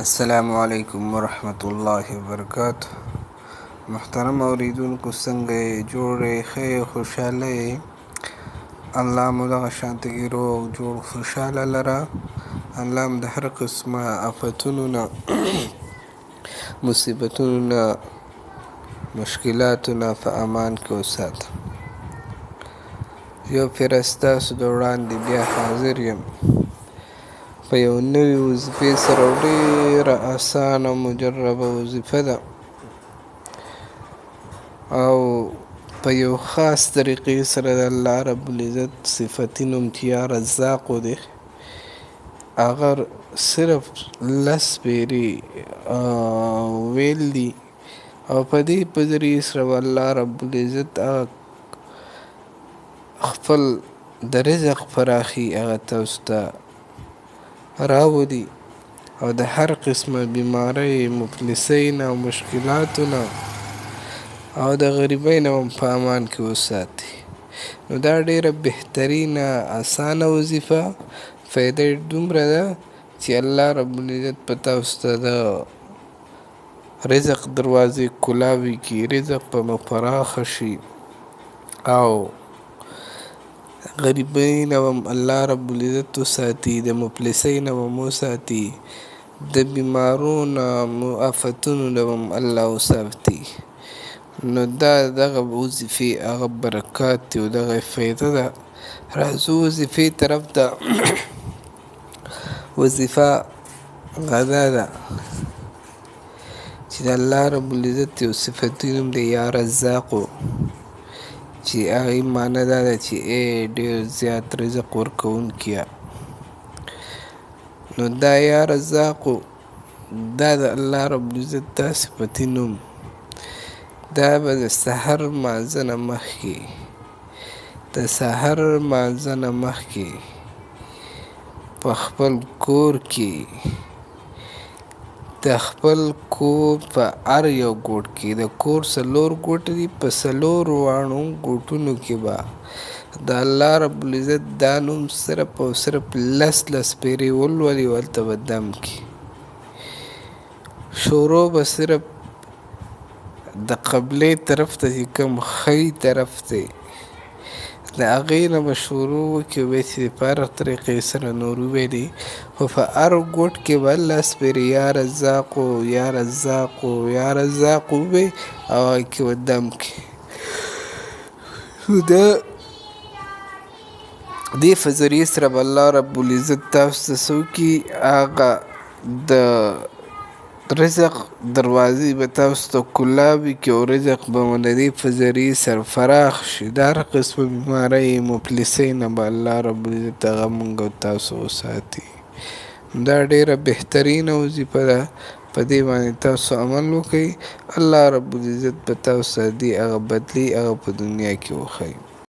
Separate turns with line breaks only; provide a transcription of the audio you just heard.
السلام علیکم ورحمۃ اللہ وبرکاتہ. محترم اوریدونکو څنګه یې؟ جوړ یې؟ ښه یې؟ خوشحاله یې؟ الله مو دغه شانتې روغ جوړ خوشحاله لره. الله مو د هر قسمه آفتونو نه مصیبتونو نه مشکلاتو نه په امان کې وساته. یو پیر ستاسو د وړاندې بیا حاضر یم په یو نوې وظیفې سره. ډېره اسانه مجربه وظیفه ده او په یو خاص طریقې سره د الله رب العزت صفتي نوم چې یا رزاقو دی، هغه صرف 10 پیرې ویل دي او په دې په ذریعې سره الله رب العزت خپل د رزق پراخي هغه تاسو ته راولي او د هر قسمه بیمارۍ، مفلسۍ نه او مشکلاتو نه او د غریبۍ نه هم په امان کې وساتي. نو دا ډیره بهترینه اسانه وظیفه، فایده یې دومره ده چې الله رب العزت په تاسو ته د رزق دروازې کلاوي کړي، رزق به مو پراخه شي او غریبۍ نه هم الله رب العزت وساتي، د مفلسۍ نه هم وساتي، د بیمارو نه آفتونو نه هم الله وساتي. نو دا دغه وظیفې هغه برکات دي او دغه فایده ده. راځو وظیفې طرف ته. وظیفه غدا ده چې د الله رب العزت یو صفتي نوم دی یا رزاقو، چې هغې معنی دا ده چې ډېر زیات رزق ورکوونکیه. نو دا یا رزاقو دا د الله رب العزت دا صفتي نوم، دا به د سحر مانځه نه مخکې په خپل کور کې، د خپل کور په هر یو ګوټ کې، د کور 4 ګوټه دي، په 4 واړو ګوټونو کې به د الله رب العزت دا نوم صرف او صرف 10 پیرې ولولي او هلته به دم کړي. شروع به صرف د قبلې طرف ته چې کوم ښی طرف دی د هغې نه به شروع وکړي او بیا چې په هر طریقې سره نور وویلي، خو په هر ګوټ کې به 10 پیرې یا رزاقو یا رزاقو یا رزاقو ووایي او هغې کې به دم کړي. دا دې په ذریعې سره به الله رب العزت تاسو ته څه وکړي، هغه د رزق دروازې به تاسو ته کلاوي کړي او رزق به مو د دې په ذریعې سره فراخ شي. د هر قسمه بیمارۍ، مفلسۍ نه به الله رب العزت هغه موږ او تاسو وساتي. دا ډیره بهترینه وظیفه ده، په دې باندې تاسو عمل وکړئ. الله رب العزت به تاسو ته دې هغه بدلي هغه په دنیا کې وښیي.